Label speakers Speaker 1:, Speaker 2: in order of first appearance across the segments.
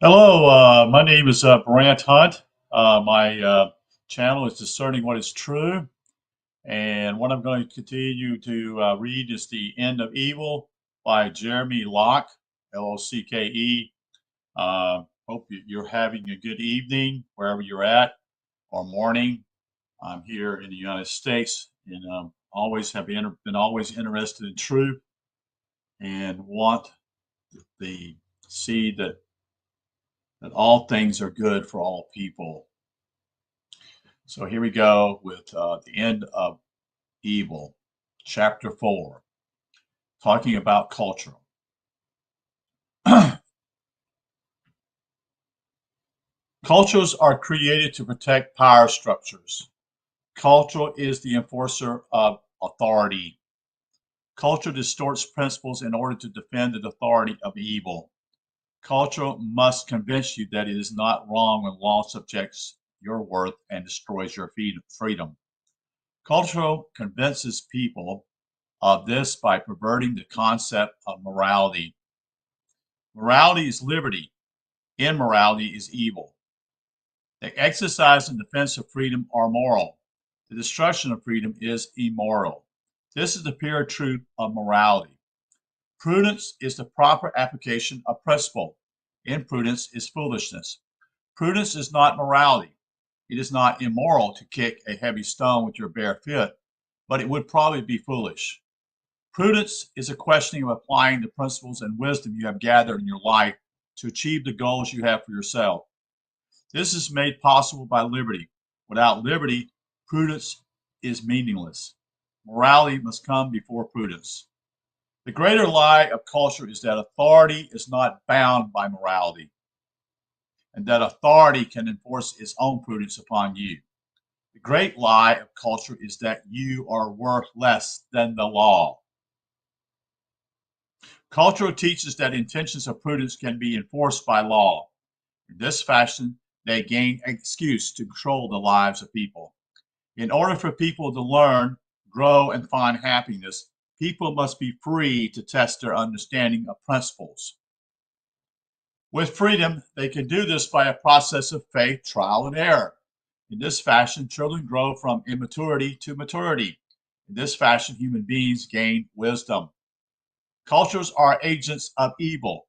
Speaker 1: Hello, my name is Brant Hunt. My channel is Discerning What is True, and what I'm going to continue to read is The End of Evil by Jeremy Locke, Locke. Hope you're having a good evening wherever you're at, or morning. I'm here in the United States, and always have been always interested in truth and want the see that all things are good for all people. So here we go with the end of evil, chapter 4, talking about culture. Cultures are created to protect power structures. Culture is the enforcer of authority. Culture distorts principles in order to defend the authority of evil. Culture must convince you that it is not wrong when law subjects your worth and destroys your freedom. Culture convinces people of this by perverting the concept of morality. Morality is liberty. Immorality is evil. The exercise and defense of freedom are moral. The destruction of freedom is immoral. This is the pure truth of morality. Prudence is the proper application of principle. Imprudence is foolishness. Prudence is not morality. It is not immoral to kick a heavy stone with your bare foot, but it would probably be foolish. Prudence is a questioning of applying the principles and wisdom you have gathered in your life to achieve the goals you have for yourself. This is made possible by liberty. Without liberty, prudence is meaningless. Morality must come before prudence. The greater lie of culture is that authority is not bound by morality, and that authority can enforce its own prudence upon you. The great lie of culture is that you are worth less than the law. Culture teaches that intentions of prudence can be enforced by law. In this fashion, they gain an excuse to control the lives of people. In order for people to learn, grow, and find happiness, people must be free to test their understanding of principles. With freedom, they can do this by a process of faith, trial, and error. In this fashion, children grow from immaturity to maturity. In this fashion, human beings gain wisdom. Cultures are agents of evil.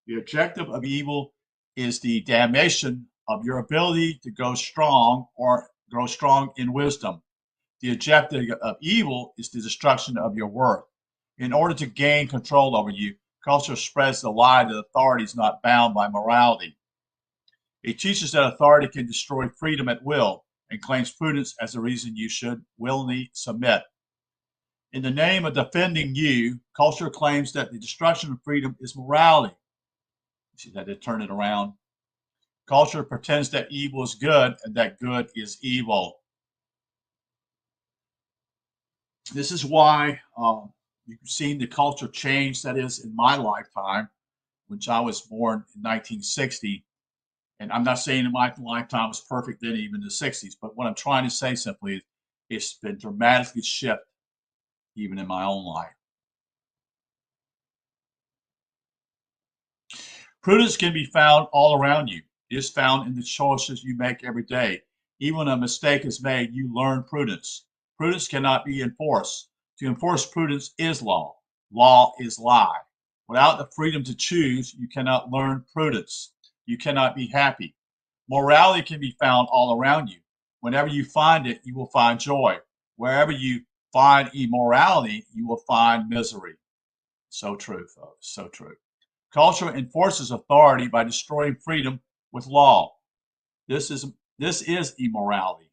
Speaker 1: The objective of evil is the damnation of your ability to go strong or grow strong in wisdom. The objective of evil is the destruction of your worth. In order to gain control over you, culture spreads the lie that authority is not bound by morality. It teaches that authority can destroy freedom at will and claims prudence as the reason you should willingly submit. In the name of defending you, culture claims that the destruction of freedom is morality. You see that they turn it around. Culture pretends that evil is good and that good is evil. This is why you've seen the culture change, that is, in my lifetime, which I was born in 1960. And I'm not saying that my lifetime was perfect then, even in the 60s, but what I'm trying to say simply is it's been dramatically shifted even in my own life. Prudence can be found all around you. It is found in the choices you make every day. Even when a mistake is made, you learn prudence. Prudence cannot be enforced. To enforce prudence is law. Law is lie. Without the freedom to choose, you cannot learn prudence. You cannot be happy. Morality can be found all around you. Whenever you find it, you will find joy. Wherever you find immorality, you will find misery. So true, folks. So true. Culture enforces authority by destroying freedom with law. This is immorality.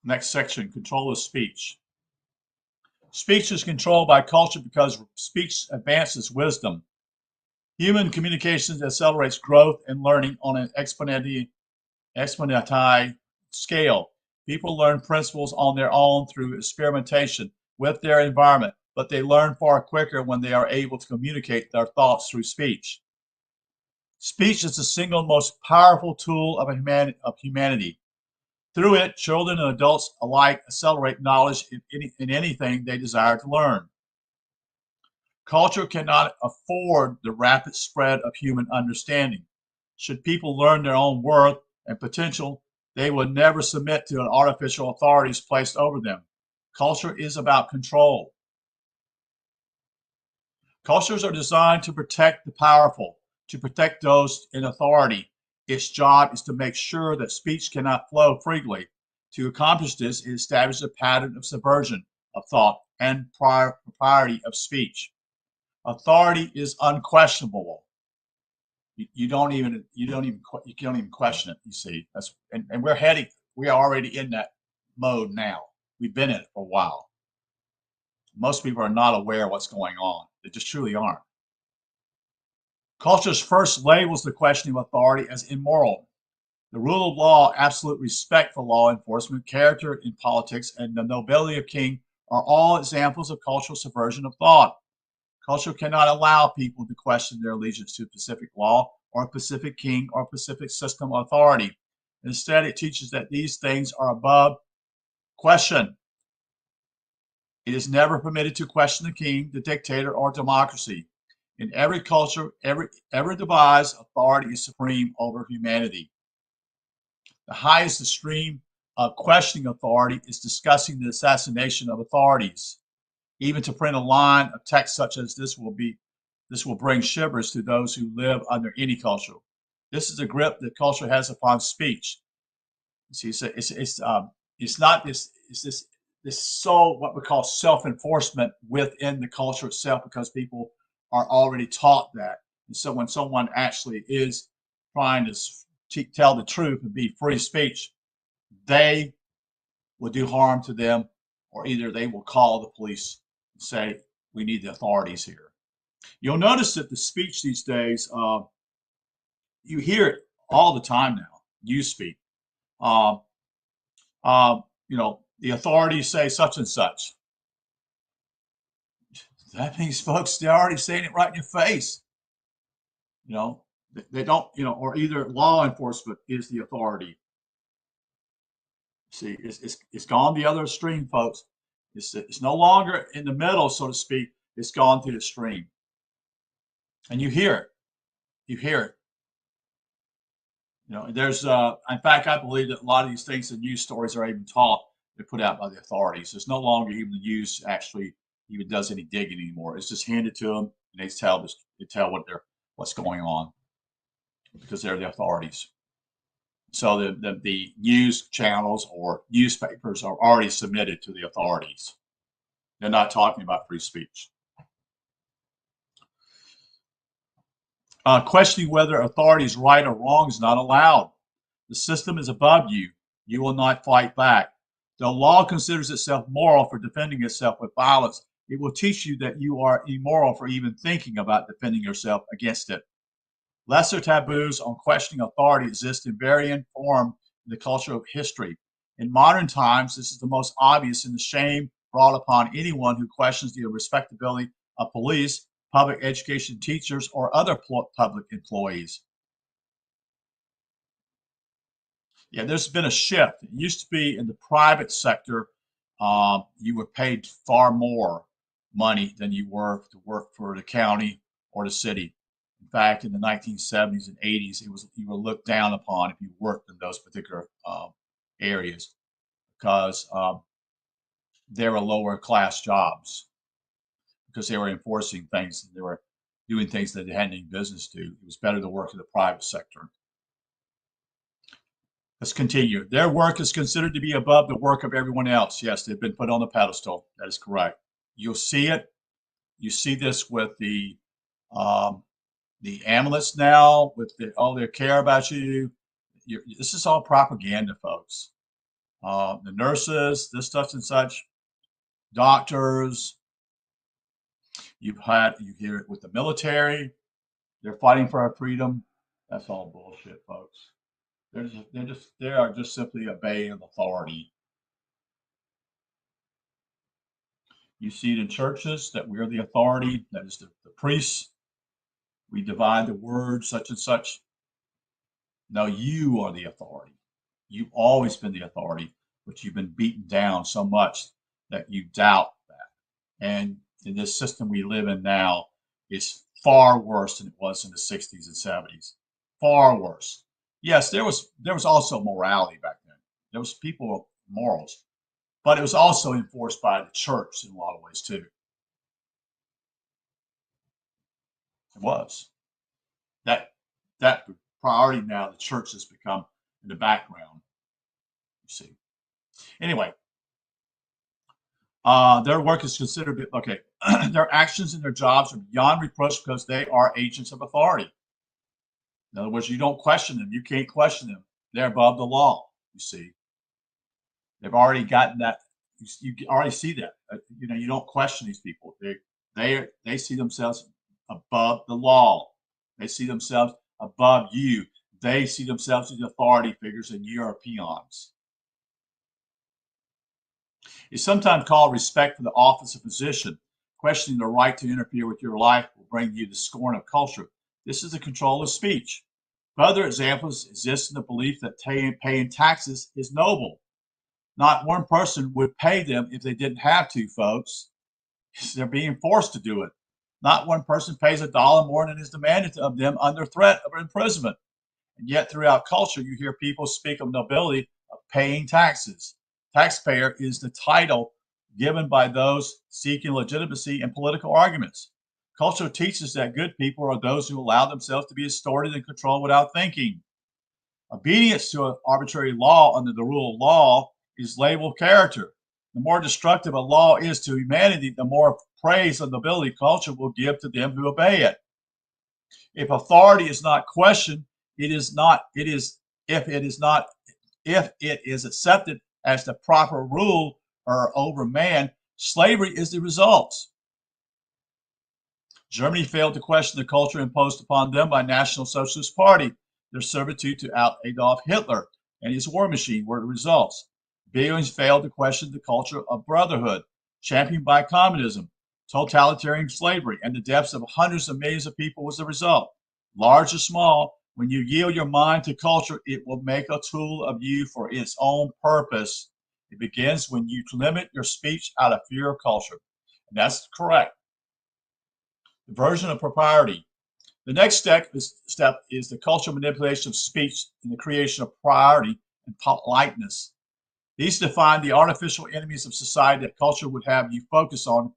Speaker 1: Next section, control of speech. Speech is controlled by culture because speech advances wisdom. Human communications accelerates growth and learning on an exponential scale. People learn principles on their own through experimentation with their environment, but they learn far quicker when they are able to communicate their thoughts through speech. Speech is the single most powerful tool of humanity. Through it, children and adults alike accelerate knowledge in anything they desire to learn. Culture cannot afford the rapid spread of human understanding. Should people learn their own worth and potential, they will never submit to artificial authorities placed over them. Culture is about control. Cultures are designed to protect the powerful, to protect those in authority. Its job is to make sure that speech cannot flow freely. To accomplish this, it establishes a pattern of subversion of thought and propriety of speech. Authority is unquestionable. You don't even question it. You see, and we are already in that mode now. We've been in it for a while. Most people are not aware of what's going on. They just truly aren't. Culture first labels the questioning of authority as immoral. The rule of law, absolute respect for law enforcement, character in politics, and the nobility of king are all examples of cultural subversion of thought. Culture cannot allow people to question their allegiance to a specific law or a specific king or a specific system of authority. Instead, it teaches that these things are above question. It is never permitted to question the king, the dictator, or democracy. In every culture, ever devised, authority is supreme over humanity. The highest extreme of questioning authority is discussing the assassination of authorities. Even to print a line of text such as this will bring shivers to those who live under any culture. This is the grip that culture has upon speech. You see, it's not this so what we call self-enforcement within the culture itself, because people are already taught that. And so when someone actually is trying to tell the truth and be free speech, they will do harm to them, or either they will call the police and say, we need the authorities here. You'll notice that the speech these days, you hear it all the time now. You speak. The authorities say such and such. That means, folks, they're already saying it right in your face. They don't, or either law enforcement is the authority. See, it's gone the other extreme, folks. It's no longer in the middle, so to speak. It's gone to the extreme. And you hear it. You hear it. There's, in fact, I believe that a lot of these things, the news stories are even taught, they're put out by the authorities. There's no longer even the news actually even does any digging anymore. It's just handed to them, and they tell what's going on, because they're the authorities. So the news channels or newspapers are already submitted to the authorities. They're not talking about free speech. Questioning whether authority is right or wrong is not allowed. The system is above you. You will not fight back. The law considers itself moral for defending itself with violence. It will teach you that you are immoral for even thinking about defending yourself against it. Lesser taboos on questioning authority exist in varying form in the culture of history. In modern times, this is the most obvious in the shame brought upon anyone who questions the respectability of police, public education teachers, or other public employees. Yeah, there's been a shift. It used to be in the private sector, you were paid far more money than you were to work for the county or the city. In fact, in the 1970s and 80s, you were looked down upon if you worked in those particular areas, because they were lower class jobs, because they were enforcing things, they were doing things that they hadn't any business to. It was better to work in the private sector. Let's continue. Their work is considered to be above the work of everyone else. Yes, they've been put on the pedestal. That is correct. You'll see it. You see this with the ambulance now, with they care about you. This is all propaganda, folks. The nurses, this such and such, doctors. You hear it with the military. They're fighting for our freedom. That's all bullshit, folks. They are just simply obeying authority. You see it in churches that we're the authority. That is the priests. We divide the word such and such. No, you are the authority. You've always been the authority, but you've been beaten down so much that you doubt that. And in this system we live in now is far worse than it was in the 60s and 70s. Far worse. Yes, there was also morality back then. There was people with morals, but it was also enforced by the church in a lot of ways too. It was that that priority now. The church has become in the background. You see. Anyway, their work is considered okay. Their actions and their jobs are beyond reproach because they are agents of authority. In other words, you don't question them. You can't question them. They're above the law. You see, they've already gotten that. You already see that. You don't question these people. They see themselves above the law. They see themselves above you. They see themselves as authority figures, and you are peons. It's sometimes called respect for the office of position. Questioning the right to interfere with your life will bring you the scorn of culture. This is the control of speech. Other examples exist in the belief that paying taxes is noble. Not one person would pay them if they didn't have to, folks. They're being forced to do it. Not one person pays $1 more than is demanded of them under threat of imprisonment. And yet, throughout culture, you hear people speak of nobility of paying taxes. Taxpayer is the title given by those seeking legitimacy in political arguments. Culture teaches that good people are those who allow themselves to be extorted and controlled without thinking. Obedience to an arbitrary law under the rule of law is labeled character. The more destructive a law is to humanity, the more praise and nobility culture will give to them who obey it. If authority is not questioned, it is not, it is, if it is not, if it is accepted as the proper rule or over man, slavery is the result. Germany failed to question the culture imposed upon them by National Socialist Party. Their servitude to Adolf Hitler and his war machine were the results. Billions failed to question the culture of brotherhood, championed by communism. Totalitarian slavery and the deaths of hundreds of millions of people was the result. Large or small, when you yield your mind to culture, it will make a tool of you for its own purpose. It begins when you limit your speech out of fear of culture. And that's correct. The version of propriety. The next step is the cultural manipulation of speech and the creation of priority and politeness. These define the artificial enemies of society that culture would have you focus on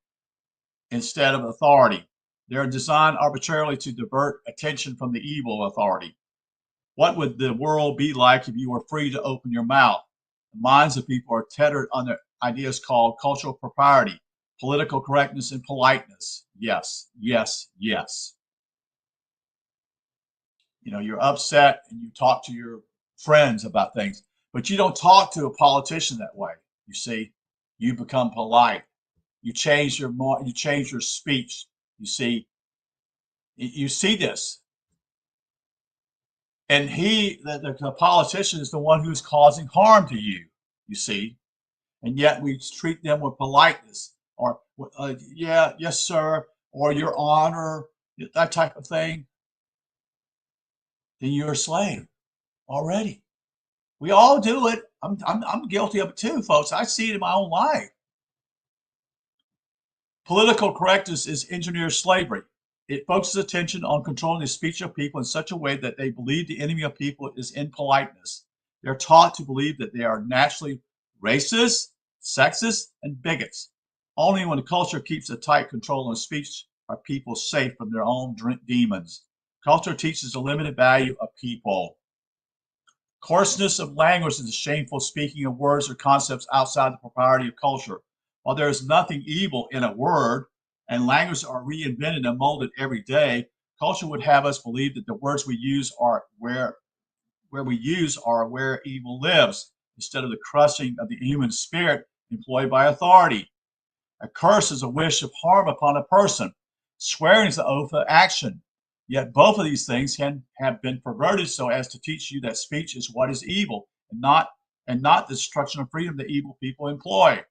Speaker 1: instead of authority. They are designed arbitrarily to divert attention from the evil of authority. What would the world be like if you were free to open your mouth? The minds of people are tethered under ideas called cultural propriety, political correctness, and politeness. Yes, yes, yes. You're upset and you talk to your friends about things, but you don't talk to a politician that way. You see, you become polite. You change your speech. You see this, and the politician is the one who's causing harm to you. You see, and yet we treat them with politeness, or yeah, yes, sir, or your honor, that type of thing. Then you're a slave already. We all do it. I'm guilty of it too, folks. I see it in my own life. Political correctness is engineered slavery. It focuses attention on controlling the speech of people in such a way that they believe the enemy of people is impoliteness. They're taught to believe that they are naturally racist, sexist, and bigots. Only when the culture keeps a tight control on speech are people safe from their own demons. Culture teaches the limited value of people. Coarseness of language is the shameful speaking of words or concepts outside the propriety of culture. While there is nothing evil in a word, and languages are reinvented and molded every day, culture would have us believe that the words we use are where evil lives, instead of the crushing of the human spirit employed by authority. A curse is a wish of harm upon a person. Swearing is the oath of action. Yet both of these things can have been perverted so as to teach you that speech is what is evil, and not the destruction of freedom that evil people employ.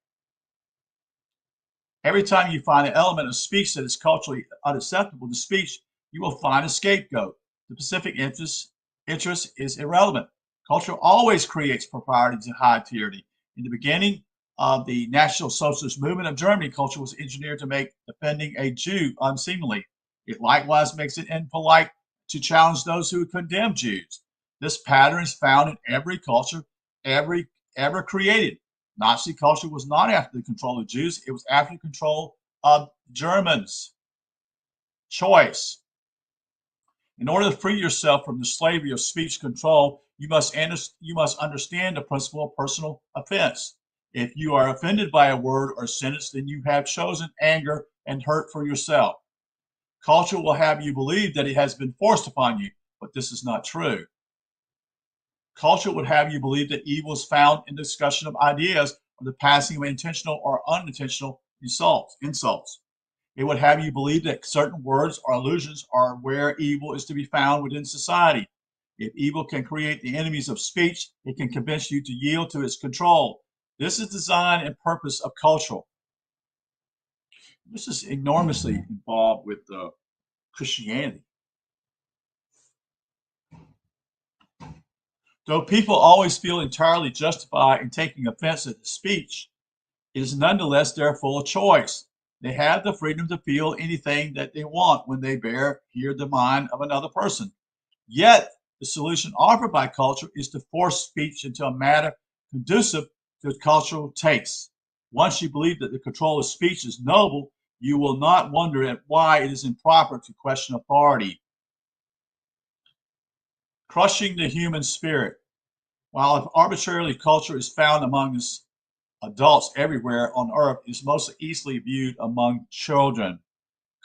Speaker 1: Every time you find an element of speech that is culturally unacceptable to speech, you will find a scapegoat. The specific interest is irrelevant. Culture always creates propriety to hide tyranny. In the beginning, of the National Socialist movement of Germany, culture was engineered to make defending a Jew unseemly. It likewise makes it impolite to challenge those who condemn Jews. This pattern is found in every culture ever created. Nazi culture was not after the control of Jews, it was after the control of Germans. Choice. In order to free yourself from the slavery of speech control, you must understand the principle of personal offense. If you are offended by a word or sentence, then you have chosen anger and hurt for yourself. Culture will have you believe that it has been forced upon you, but this is not true. Culture would have you believe that evil is found in the discussion of ideas or the passing of intentional or unintentional insults. It would have you believe that certain words or allusions are where evil is to be found within society. If evil can create the enemies of speech, it can convince you to yield to its control. This is the design and purpose of culture. This is enormously involved with Christianity. Though people always feel entirely justified in taking offense at the speech, it is nonetheless their full choice. They have the freedom to feel anything that they want when they hear the mind of another person. Yet, the solution offered by culture is to force speech into a matter conducive to cultural tastes. Once you believe that the control of speech is noble, you will not wonder at why it is improper to question authority. Crushing the human spirit. While arbitrarily culture is found among us adults everywhere on earth, it is most easily viewed among children.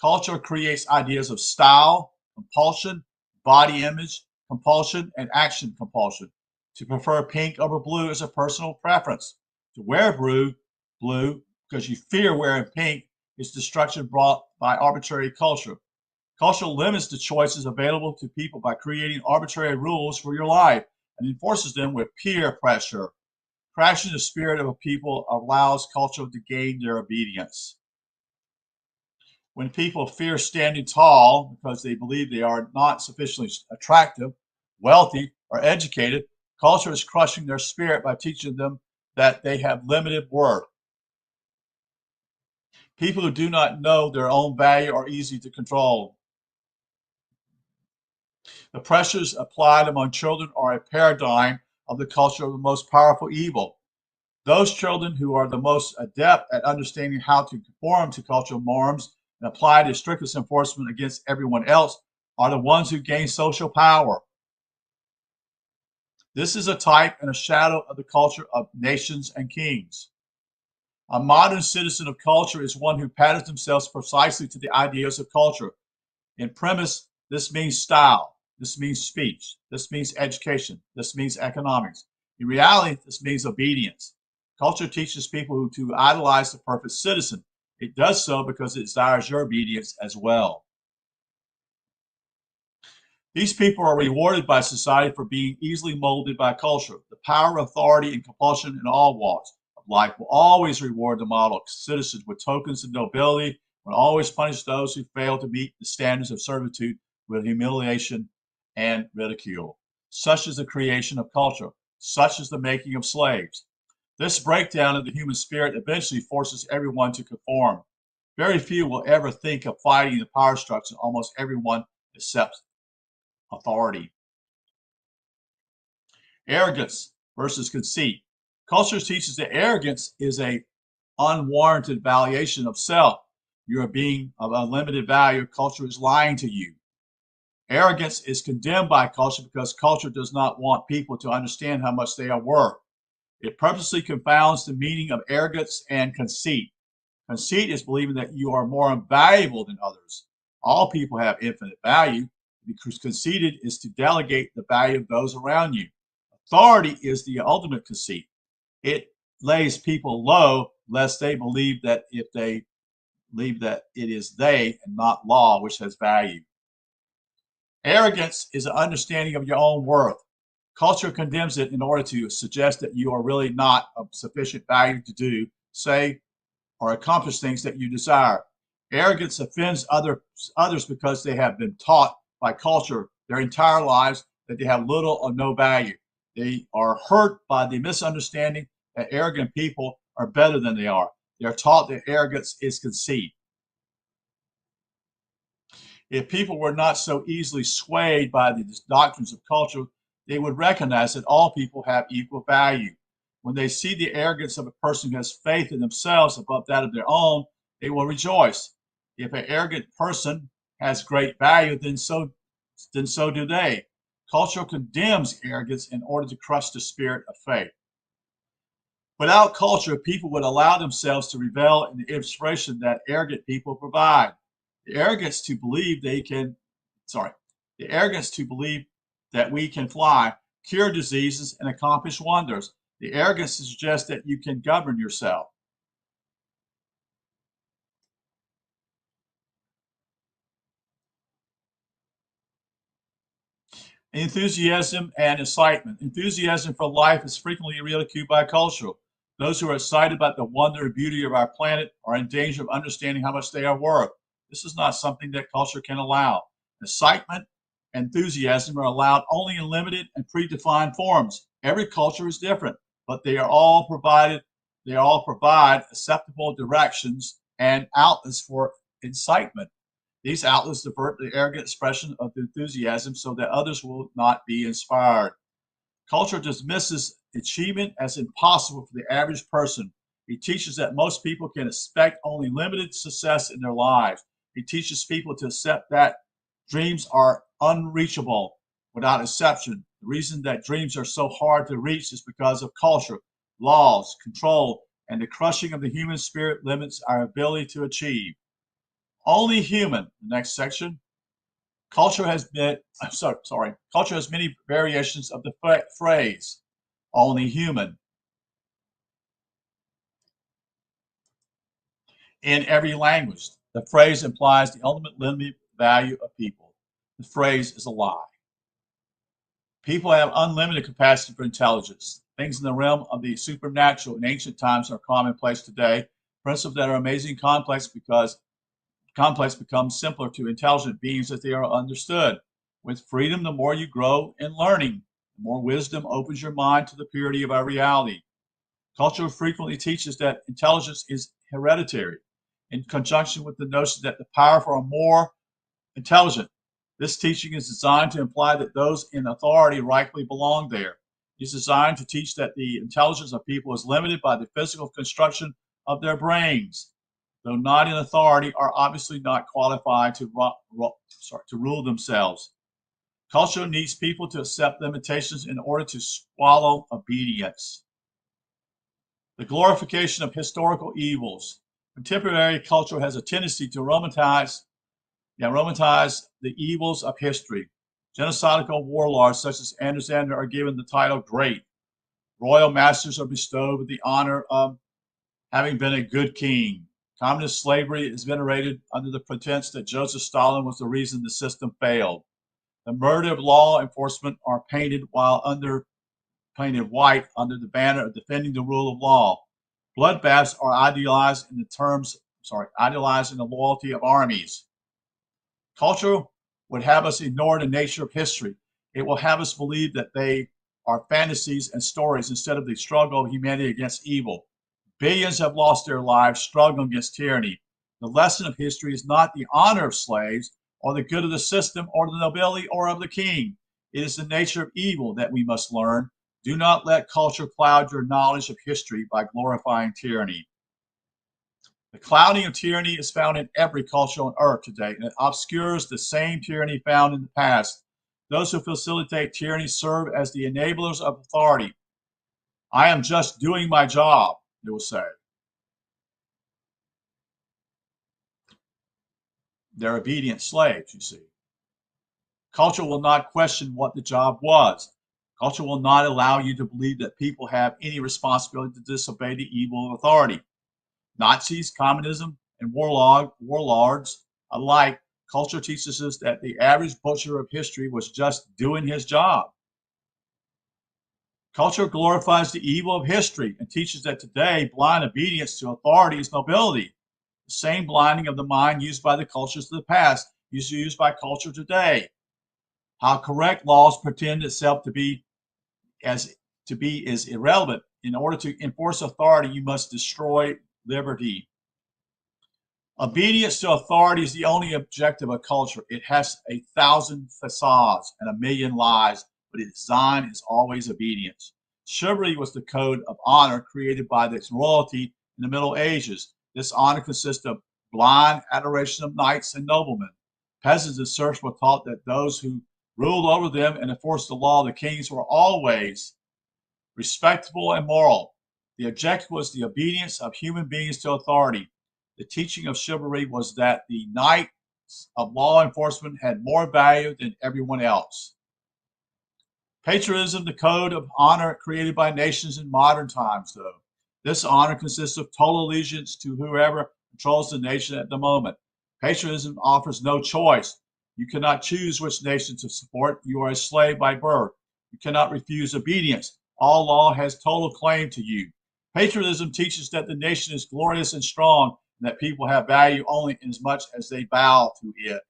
Speaker 1: Culture creates ideas of style, compulsion, body image, compulsion, and action compulsion. To prefer pink over blue is a personal preference. To wear blue because you fear wearing pink is destruction brought by arbitrary culture. Culture limits the choices available to people by creating arbitrary rules for your life and enforces them with peer pressure. Crashing the spirit of a people allows culture to gain their obedience. When people fear standing tall because they believe they are not sufficiently attractive, wealthy, or educated, culture is crushing their spirit by teaching them that they have limited worth. People who do not know their own value are easy to control. The pressures applied among children are a paradigm of the culture of the most powerful evil. Those children who are the most adept at understanding how to conform to cultural norms and apply the strictest enforcement against everyone else are the ones who gain social power. This is a type and a shadow of the culture of nations and kings. A modern citizen of culture is one who patterns themselves precisely to the ideas of culture. In premise, this means style, this means speech, this means education, this means economics. In reality, this means obedience. Culture teaches people to idolize the perfect citizen. It does so because it desires your obedience as well. These people are rewarded by society for being easily molded by culture. The power, authority, and compulsion in all walks of life will always reward the model citizens with tokens of nobility, will always punish those who fail to meet the standards of servitude with humiliation and ridicule. Such is the creation of culture. Such is the making of slaves. This breakdown of the human spirit eventually forces everyone to conform. Very few will ever think of fighting the power structure. Almost everyone accepts authority. Arrogance versus conceit. Culture teaches that arrogance is an unwarranted valuation of self. You are being of unlimited value. Culture is lying to you. Arrogance is condemned by culture because culture does not want people to understand how much they are worth. It purposely confounds the meaning of arrogance and conceit. Conceit is believing that you are more valuable than others. All people have infinite value, because conceited is to delegate the value of those around you. Authority is the ultimate conceit. It lays people low lest they believe that it is they and not law which has value. Arrogance is an understanding of your own worth. Culture condemns it in order to suggest that you are really not of sufficient value to do, say, or accomplish things that you desire. Arrogance offends others because they have been taught by culture their entire lives that they have little or no value. They are hurt by the misunderstanding that arrogant people are better than they are. They are taught that arrogance is conceit. If people were not so easily swayed by the doctrines of culture, they would recognize that all people have equal value. When they see the arrogance of a person who has faith in themselves above that of their own, they will rejoice. If an arrogant person has great value, then so do they. Culture condemns arrogance in order to crush the spirit of faith. Without culture, people would allow themselves to revel in the inspiration that arrogant people provide. The arrogance to believe the arrogance to believe that we can fly, cure diseases, and accomplish wonders. The arrogance to suggest that you can govern yourself. Enthusiasm and excitement. Enthusiasm for life is frequently ridiculed by culture. Those who are excited about the wonder and beauty of our planet are in danger of understanding how much they are worth. This is not something that culture can allow. Excitement and enthusiasm are allowed only in limited and predefined forms. Every culture is different, but they all provide acceptable directions and outlets for excitement. These outlets divert the arrogant expression of enthusiasm so that others will not be inspired. Culture dismisses achievement as impossible for the average person. It teaches that most people can expect only limited success in their lives. It teaches people to accept that dreams are unreachable without exception. The reason that dreams are so hard to reach is because of culture, laws, control, and the crushing of the human spirit limits our ability to achieve. Only human, the next section. Culture has many variations of the phrase only human in every language. The phrase implies the ultimate limited value of people. The phrase is a lie. People have unlimited capacity for intelligence. Things in the realm of the supernatural in ancient times are commonplace today. Principles that are amazing complex becomes simpler to intelligent beings as they are understood. With freedom, the more you grow in learning, the more wisdom opens your mind to the purity of our reality. Culture frequently teaches that intelligence is hereditary, in conjunction with the notion that the powerful are more intelligent. This teaching is designed to imply that those in authority rightfully belong there. It is designed to teach that the intelligence of people is limited by the physical construction of their brains. Though not in authority, are obviously not qualified to rule themselves. Culture needs people to accept limitations in order to swallow obedience. The glorification of historical evils. Contemporary culture has a tendency to romanticize the evils of history. Genocidal warlords such as Alexander are given the title Great. Royal masters are bestowed with the honor of having been a good king. Communist slavery is venerated under the pretense that Joseph Stalin was the reason the system failed. The murder of law enforcement are painted white under the banner of defending the rule of law. Bloodbaths are idealized in the loyalty of armies. Culture would have us ignore the nature of history. It will have us believe that they are fantasies and stories instead of the struggle of humanity against evil. Billions have lost their lives struggling against tyranny. The lesson of history is not the honor of slaves or the good of the system or the nobility or of the king. It is the nature of evil that we must learn. Do not let culture cloud your knowledge of history by glorifying tyranny. The clouding of tyranny is found in every culture on earth today, and it obscures the same tyranny found in the past. Those who facilitate tyranny serve as the enablers of authority. I am just doing my job, they will say. They're obedient slaves, you see. Culture will not question what the job was. Culture will not allow you to believe that people have any responsibility to disobey the evil of authority. Nazis, communism, and warlords alike, culture teaches us that the average butcher of history was just doing his job. Culture glorifies the evil of history and teaches that today blind obedience to authority is nobility. The same blinding of the mind used by the cultures of the past is used by culture today. How correct laws pretend itself to be is irrelevant in order to enforce authority, you must destroy liberty. Obedience to authority is the only objective of culture. It has 1,000 facades and 1,000,000 lies, but its design is always obedience. Chivalry was the code of honor created by its royalty in the Middle Ages. This honor consists of blind adoration of knights and noblemen. Peasants and serfs were taught that those who ruled over them and enforced the law of the kings were always respectable and moral. The objective was the obedience of human beings to authority. The teaching of chivalry was that the knights of law enforcement had more value than everyone else. Patriotism, the code of honor created by nations in modern times, though. This honor consists of total allegiance to whoever controls the nation at the moment. Patriotism offers no choice. You cannot choose which nation to support. You are a slave by birth. You cannot refuse obedience. All law has total claim to you. Patriotism teaches that the nation is glorious and strong, and that people have value only inasmuch as they bow to it.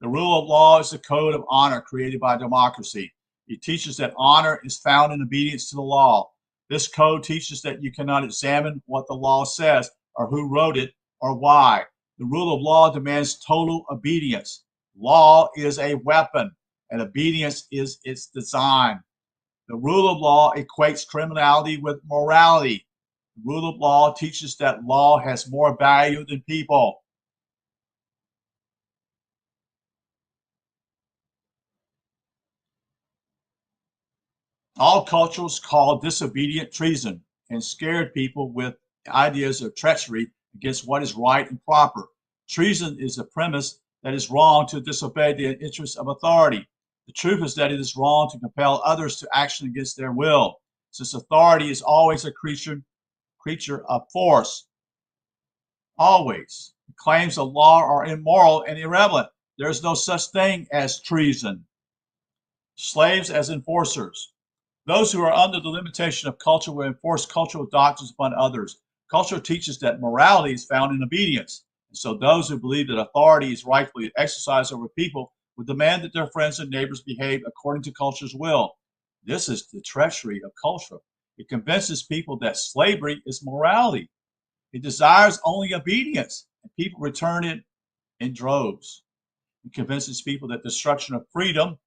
Speaker 1: The rule of law is the code of honor created by democracy. It teaches that honor is found in obedience to the law. This code teaches that you cannot examine what the law says, or who wrote it, or why. The rule of law demands total obedience. Law is a weapon, and obedience is its design. The rule of law equates criminality with morality. The rule of law teaches that law has more value than people. All cultures called disobedient treason and scared people with ideas of treachery against what is right and proper. Treason is the premise that it is wrong to disobey the interests of authority. The truth is that it is wrong to compel others to action against their will, since authority is always a creature of force. Always. The claims of law are immoral and irrelevant. There is no such thing as treason. Slaves as enforcers. Those who are under the limitation of culture will enforce cultural doctrines upon others. Culture teaches that morality is found in obedience. And so those who believe that authority is rightfully exercised over people would demand that their friends and neighbors behave according to culture's will. This is the treachery of culture. It convinces people that slavery is morality. It desires only obedience, and people return it in droves. It convinces people that destruction of freedom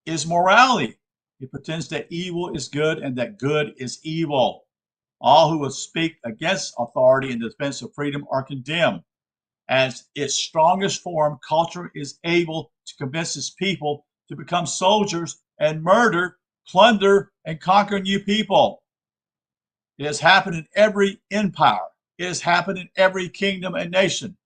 Speaker 1: is morality. It pretends that evil is good and that good is evil. All who will speak against authority in defense of freedom are condemned. As its strongest form, culture is able to convince its people to become soldiers and murder, plunder, and conquer new people. It has happened in every empire. It has happened in every kingdom and nation,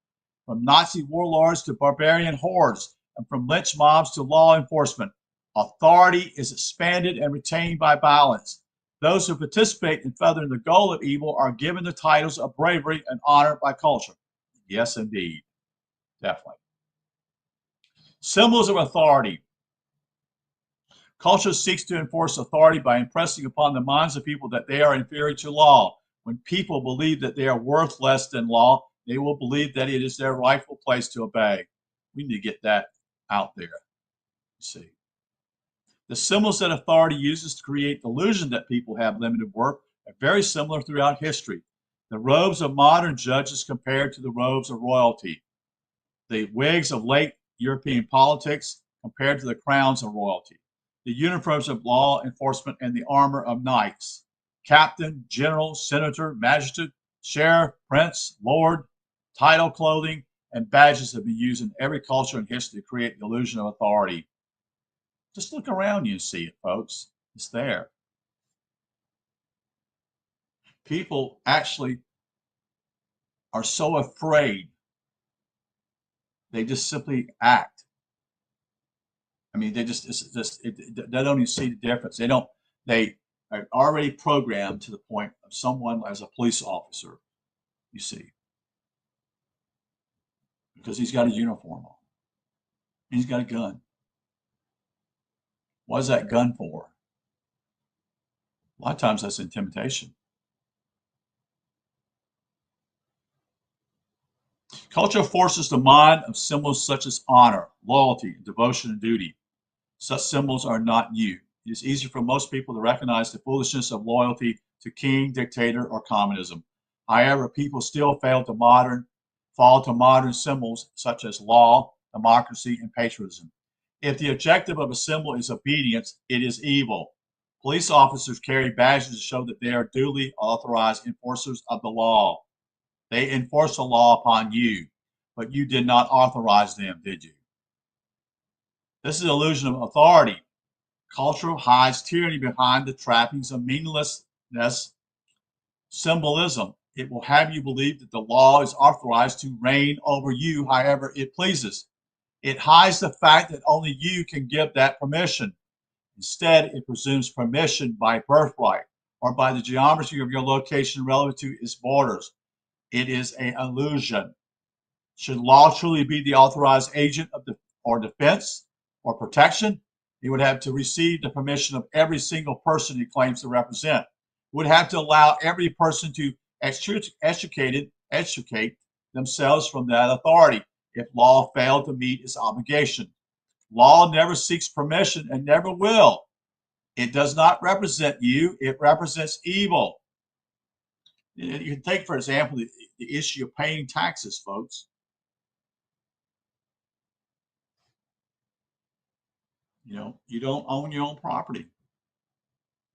Speaker 1: from Nazi warlords to barbarian hordes, and from lynch mobs to law enforcement. Authority is expanded and retained by violence. Those who participate in furthering the goal of evil are given the titles of bravery and honor by culture. Yes, indeed. Definitely. Symbols of authority. Culture seeks to enforce authority by impressing upon the minds of people that they are inferior to law. When people believe that they are worth less than law, they will believe that it is their rightful place to obey. We need to get that out there. See. The symbols that authority uses to create the illusion that people have limited worth are very similar throughout history. The robes of modern judges compared to the robes of royalty. The wigs of late European politics compared to the crowns of royalty. The uniforms of law enforcement and the armor of knights. Captain, general, senator, magistrate, sheriff, prince, lord, title clothing, and badges have been used in every culture and history to create the illusion of authority. Just look around you and see it, folks. It's there. People actually are so afraid, they just simply act. I mean, they they don't even see the difference. They are already programmed to the point of someone as a police officer, you see, because he's got a uniform on. He's got a gun. What is that gun for? A lot of times that's intimidation. Culture forces the mind of symbols such as honor, loyalty, devotion, and duty. Such symbols are not new. It is easy for most people to recognize the foolishness of loyalty to king, dictator, or communism. However, people still fall to modern symbols such as law, democracy, and patriotism. If the objective of a symbol is obedience, it is evil. Police officers carry badges to show that they are duly authorized enforcers of the law. They enforce the law upon you, but you did not authorize them, did you? This is an illusion of authority. Culture hides tyranny behind the trappings of meaninglessness symbolism. It will have you believe that the law is authorized to reign over you however it pleases. It hides the fact that only you can give that permission. Instead, it presumes permission by birthright or by the geometry of your location relative to its borders. It is an illusion. Should law truly be the authorized agent of defense or protection, it would have to receive the permission of every single person it claims to represent. It would have to allow every person to extricate themselves from that authority if law failed to meet its obligation. Law never seeks permission and never will. It does not represent you, it represents evil. You can take, for example, the issue of paying taxes, folks. You know, you don't own your own property.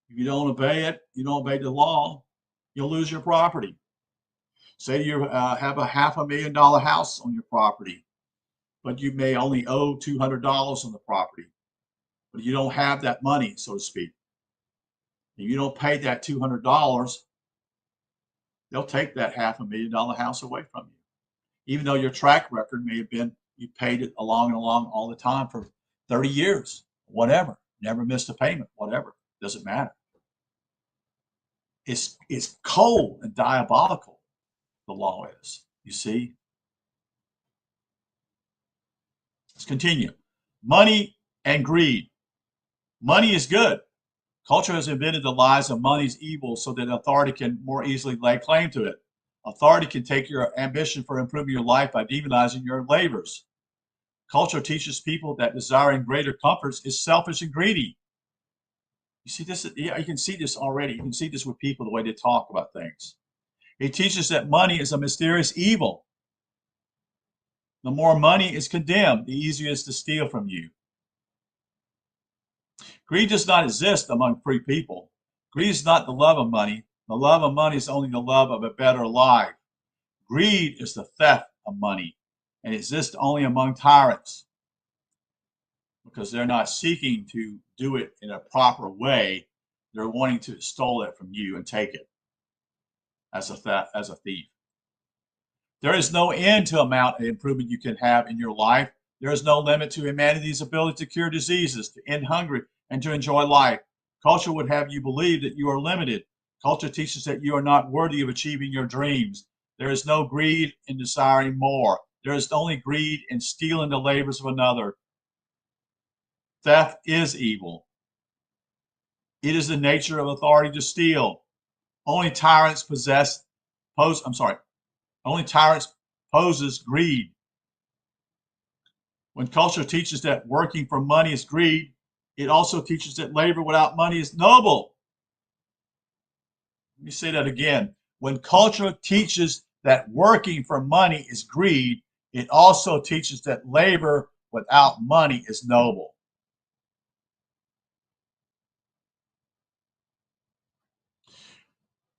Speaker 1: If you don't obey it, you don't obey the law, you'll lose your property. Say you have a $500,000 house on your property, but you may only owe $200 on the property, but you don't have that money, so to speak. If you don't pay that $200, they'll take that $500,000 house away from you. Even though your track record may have been you paid it along and along all the time for 30 years, whatever, never missed a payment, whatever, doesn't matter. It's cold and diabolical, the law is, you see. Let's continue. Money and greed. Money is good. Culture has invented the lies of money is evil so that authority can more easily lay claim to it. Authority can take your ambition for improving your life by demonizing your labors. Culture teaches people that desiring greater comforts is selfish and greedy. You see this? Yeah, you can see this already. You can see this with people, the way they talk about things. It teaches that money is a mysterious evil. The more money is condemned, the easier it is to steal from you. Greed does not exist among free people. Greed is not the love of money. The love of money is only the love of a better life. Greed is the theft of money and exists only among tyrants because they're not seeking to do it in a proper way. They're wanting to steal it from you and take it as a thief. There is no end to the amount of improvement you can have in your life. There is no limit to humanity's ability to cure diseases, to end hunger, and to enjoy life. Culture would have you believe that you are limited. Culture teaches that you are not worthy of achieving your dreams. There is no greed in desiring more. There is only greed in stealing the labors of another. Theft is evil. It is the nature of authority to steal. Only tyrants poses greed. When culture teaches that working for money is greed, it also teaches that labor without money is noble. Let me say that again. When culture teaches that working for money is greed, it also teaches that labor without money is noble.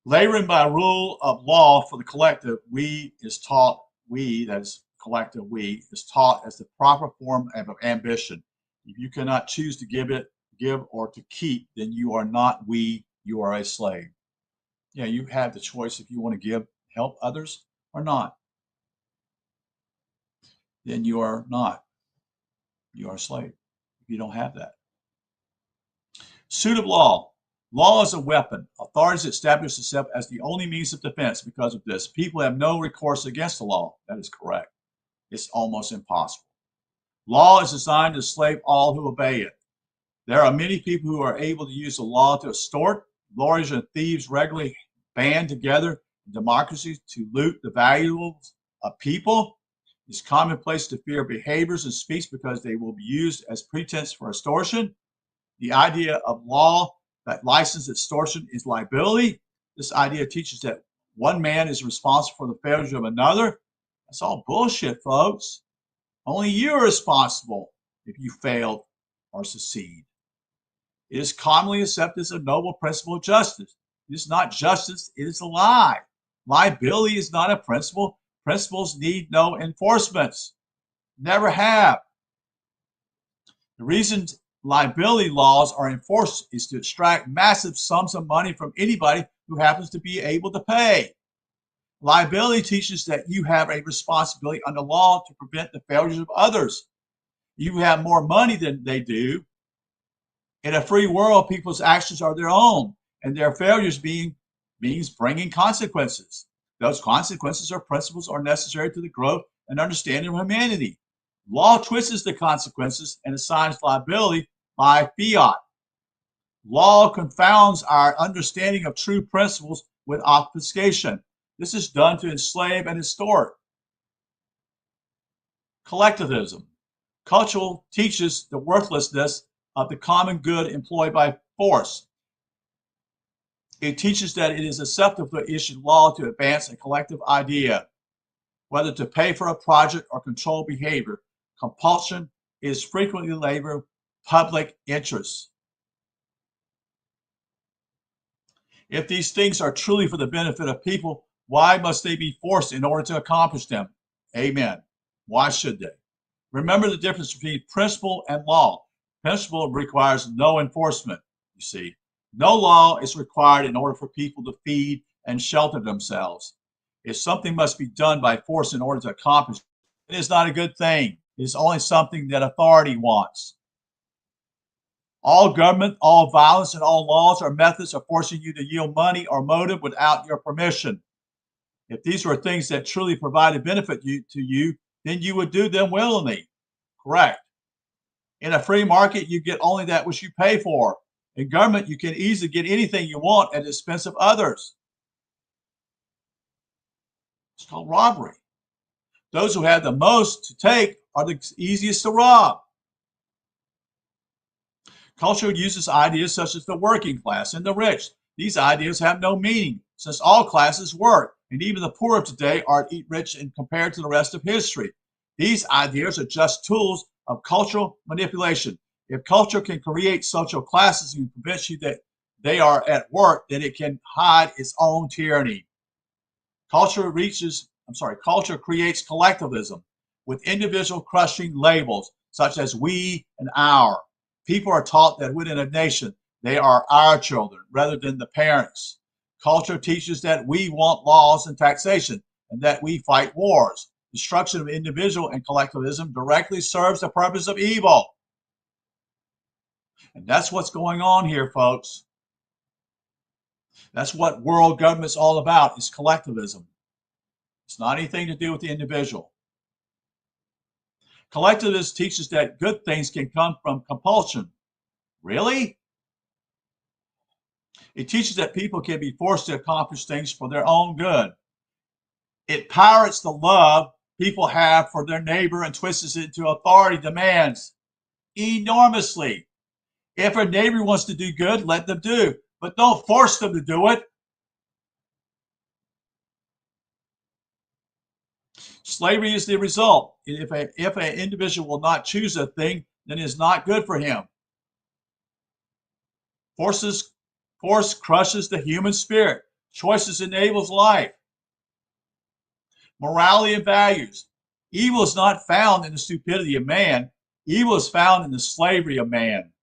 Speaker 1: Laboring by rule of law for the collective, that is collective we, is taught as the proper form of ambition. If you cannot choose to give or to keep, then you are not we, you are a slave. Yeah, you have the choice if you want to help others or not. Then you are not. You are a slave. If you don't have that. Suit of law. Law is a weapon. Authorities establish itself as the only means of defense because of this. People have no recourse against the law. That is correct. It's almost impossible. Law is designed to enslave all who obey it. There are many people who are able to use the law to extort. Lawyers and thieves regularly band together in democracies to loot the valuables of people. It's commonplace to fear behaviors and speech because they will be used as pretense for extortion. The idea of law that license extortion is liability. This idea teaches that one man is responsible for the failures of another. That's all bullshit, folks. Only you are responsible if you fail or succeed. It is commonly accepted as a noble principle of justice. It is not justice, it is a lie. Liability is not a principle. Principles need no enforcements. Never have. The reason liability laws are enforced is to extract massive sums of money from anybody who happens to be able to pay. Liability teaches that you have a responsibility under law to prevent the failures of others. You have more money than they do. In a free world, people's actions are their own, and their failures means bringing consequences. Those consequences or principles are necessary to the growth and understanding of humanity. Law twists the consequences and assigns liability by fiat. Law confounds our understanding of true principles with obfuscation. This is done to enslave and distort. Collectivism. Culture teaches the worthlessness of the common good employed by force. It teaches that it is acceptable to issue law to advance a collective idea, whether to pay for a project or control behavior. Compulsion is frequently labeled public interest. If these things are truly for the benefit of people, why must they be forced in order to accomplish them? Amen. Why should they? Remember the difference between principle and law. Principle requires no enforcement, you see. No law is required in order for people to feed and shelter themselves. If something must be done by force in order to accomplish it, it is not a good thing. It is only something that authority wants. All government, all violence, and all laws are methods of forcing you to yield money or motive without your permission. If these were things that truly provided benefit to you, then you would do them willingly. Correct. In a free market, you get only that which you pay for. In government, you can easily get anything you want at the expense of others. It's called robbery. Those who have the most to take are the easiest to rob. Culture uses ideas such as the working class and the rich. These ideas have no meaning, since all classes work, and even the poor of today are rich in compared to the rest of history. These ideas are just tools of cultural manipulation. If culture can create social classes and convince you that they are at work, then it can hide its own tyranny. Culture creates collectivism with individual crushing labels such as we and our. People are taught that within a nation, they are our children rather than the parents. Culture teaches that we want laws and taxation and that we fight wars. Destruction of individual and collectivism directly serves the purpose of evil. And that's what's going on here, folks. That's what world government's all about, is collectivism. It's not anything to do with the individual. Collectivism teaches that good things can come from compulsion. Really? It teaches that people can be forced to accomplish things for their own good. It parrots the love people have for their neighbor and twists it into authority demands enormously. If a neighbor wants to do good, let them do, but don't force them to do it. Slavery is the result. If an individual will not choose a thing, then it is not good for him. Force crushes the human spirit. Choices enables life. Morality and values. Evil is not found in the stupidity of man. Evil is found in the slavery of man.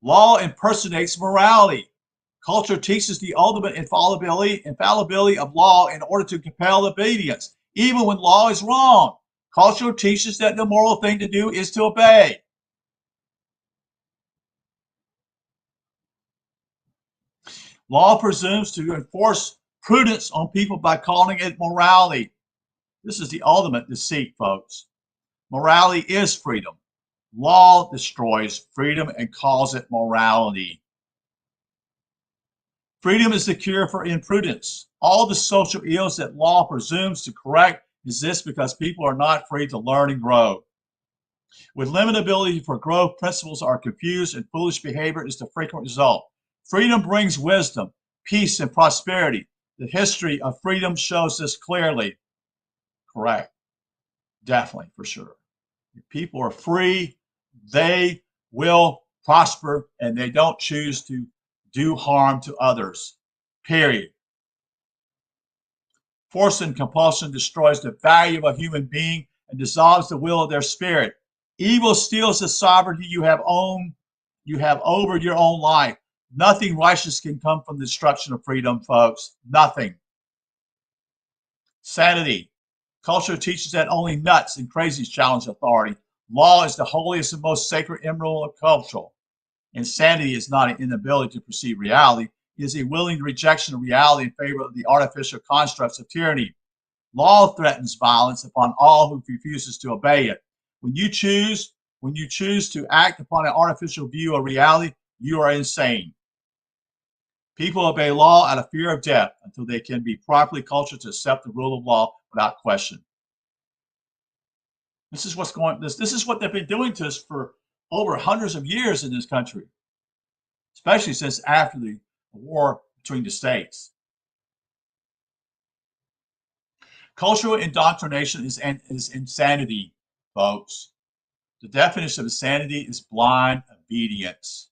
Speaker 1: Law impersonates morality. Culture teaches the ultimate infallibility of law in order to compel obedience, even when law is wrong. Culture teaches that the moral thing to do is to obey. Law presumes to enforce prudence on people by calling it morality. This is the ultimate deceit, folks. Morality is freedom. Law destroys freedom and calls it morality. Freedom is the cure for imprudence. All the social ills that law presumes to correct exist because people are not free to learn and grow. With limited ability for growth, principles are confused and foolish behavior is the frequent result. Freedom brings wisdom, peace, and prosperity. The history of freedom shows this clearly. Correct. Definitely, for sure. If people are free, they will prosper and they don't choose to do harm to others. Period. Force and compulsion destroys the value of a human being and dissolves the will of their spirit. Evil steals the sovereignty you have over your own life. Nothing righteous can come from the destruction of freedom, folks. Nothing. Sanity. Culture teaches that only nuts and crazies challenge authority. Law is the holiest and most sacred emerald of culture. Insanity is not an inability to perceive reality. It is a willing rejection of reality in favor of the artificial constructs of tyranny. Law threatens violence upon all who refuses to obey it. When you choose to act upon an artificial view of reality, you are insane. People obey law out of fear of death until they can be properly cultured to accept the rule of law without question. This is what they've been doing to us for over hundreds of years in this country, especially since after the war between the states. Cultural indoctrination is insanity, folks. The definition of insanity is blind obedience.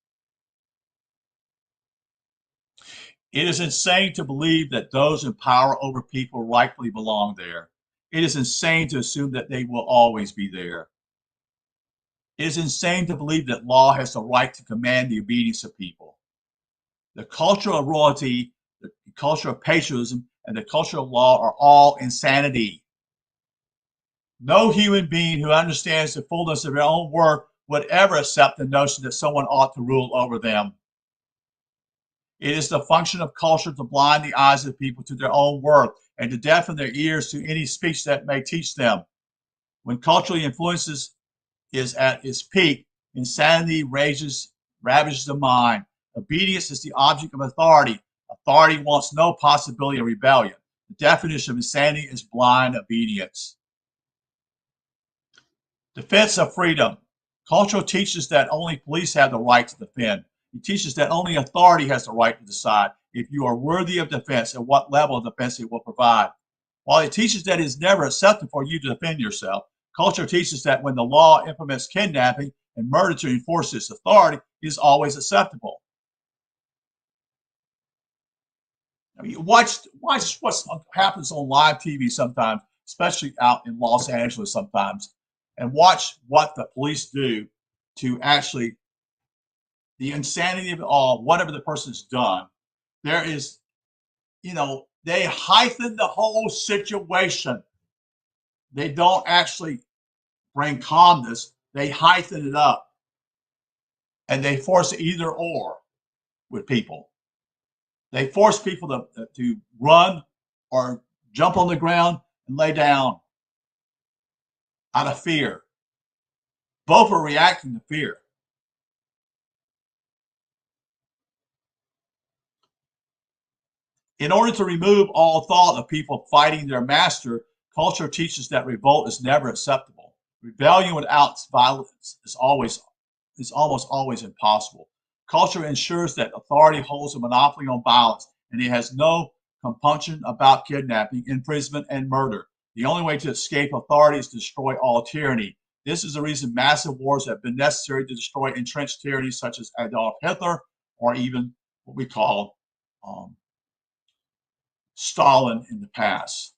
Speaker 1: It is insane to believe that those in power over people rightfully belong there. It is insane to assume that they will always be there. It is insane to believe that law has the right to command the obedience of people. The culture of royalty, the culture of patriotism, and the culture of law are all insanity. No human being who understands the fullness of their own worth would ever accept the notion that someone ought to rule over them. It is the function of culture to blind the eyes of people to their own worth and to deafen their ears to any speech that may teach them. When cultural influences is at its peak, insanity ravages the mind. Obedience is the object of authority. Authority wants no possibility of rebellion. The definition of insanity is blind obedience. Defense of freedom. Culture teaches that only police have the right to defend. It teaches that only authority has the right to decide if you are worthy of defense and what level of defense it will provide. While it teaches that it is never acceptable for you to defend yourself, culture teaches that when the law implements kidnapping and murder to enforce its authority, it is always acceptable. I mean, watch what happens on live TV sometimes, especially out in Los Angeles sometimes, and watch what the police do to actually the insanity of it all, whatever the person's done. There is, they heighten the whole situation. They don't actually bring calmness, they heighten it up. And they force either or with people. They force people to run or jump on the ground and lay down out of fear. Both are reacting to fear. In order to remove all thought of people fighting their master, culture teaches that revolt is never acceptable. Rebellion without violence is almost always impossible. Culture ensures that authority holds a monopoly on violence, and it has no compunction about kidnapping, imprisonment, and murder. The only way to escape authority is to destroy all tyranny. This is the reason massive wars have been necessary to destroy entrenched tyrannies such as Adolf Hitler or even what we call Stalin in the past.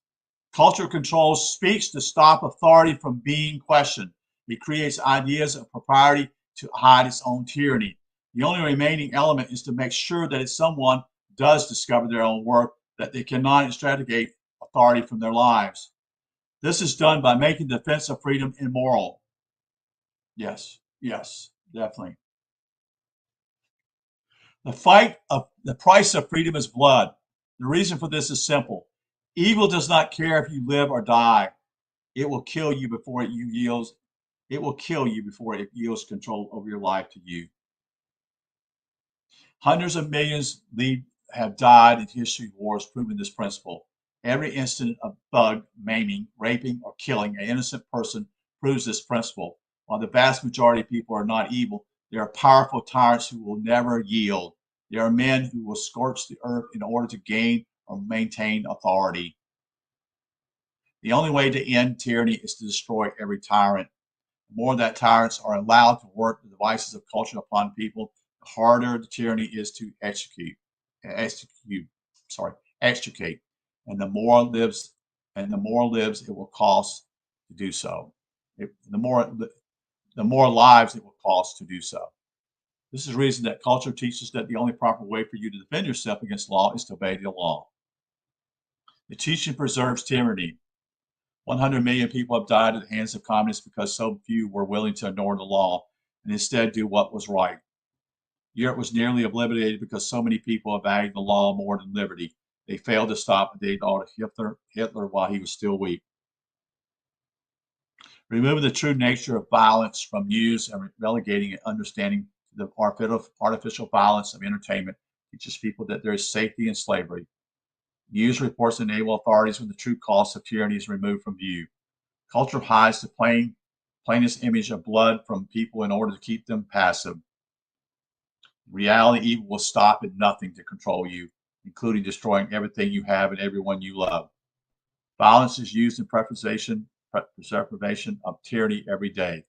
Speaker 1: Culture controls speech to stop authority from being questioned. It creates ideas of propriety to hide its own tyranny. The only remaining element is to make sure that if someone does discover their own worth, that they cannot extricate authority from their lives. This is done by making defense of freedom immoral. Yes, definitely. The price of freedom is blood. The reason for this is simple. Evil does not care if you live or die. It will kill you before it yields. It will kill you before it yields control over your life to you. Hundreds of millions have died in history of wars proving this principle. Every incident of thug, maiming, raping, or killing an innocent person proves this principle. While the vast majority of people are not evil, there are powerful tyrants who will never yield. There are men who will scorch the earth in order to gain or maintain authority. The only way to end tyranny is to destroy every tyrant. The more that tyrants are allowed to work the devices of culture upon people, the harder the tyranny is to extricate, and the more lives it will cost to do so. The more lives it will cost to do so. This is the reason that culture teaches that the only proper way for you to defend yourself against law is to obey the law. The teaching preserves tyranny. 100 million people have died at the hands of communists because so few were willing to ignore the law and instead do what was right. Europe was nearly obliterated because so many people valued the law more than liberty. They failed to stop Adolf Hitler while he was still weak. Removing the true nature of violence from news and relegating and understanding the artificial violence of entertainment teaches people that there is safety in slavery. News reports enable authorities when the true cost of tyranny is removed from view. Culture hides the plainest image of blood from people in order to keep them passive. In reality, evil will stop at nothing to control you, including destroying everything you have and everyone you love. Violence is used in preservation of tyranny every day.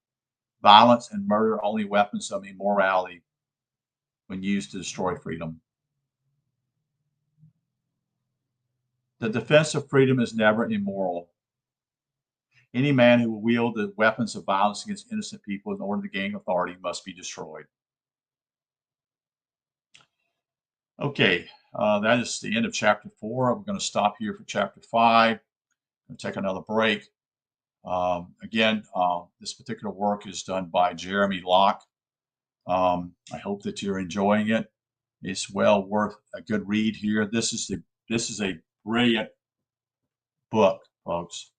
Speaker 1: Violence and murder are only weapons of immorality when used to destroy freedom. The defense of freedom is never immoral. Any man who will wield the weapons of violence against innocent people in order to gain authority must be destroyed. Okay, that is the end of chapter 4. I'm going to stop here for chapter 5. I'm going to take another break. Again, this particular work is done by Jeremy Locke. I hope that you're enjoying it. It's well worth a good read here. This is a brilliant book, folks.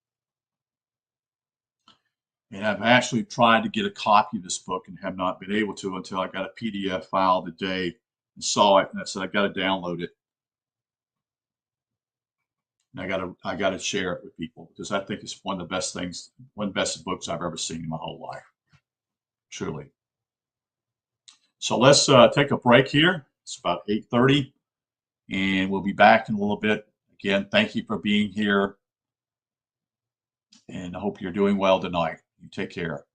Speaker 1: And I've actually tried to get a copy of this book and have not been able to until I got a PDF file today and saw it, and I said I got to download it. And I got to share it with people because I think it's one of the best things, one of the best books I've ever seen in my whole life. Truly. So let's take a break here. It's about 8:30, and we'll be back in a little bit. Again, thank you for being here, and I hope you're doing well tonight. You take care.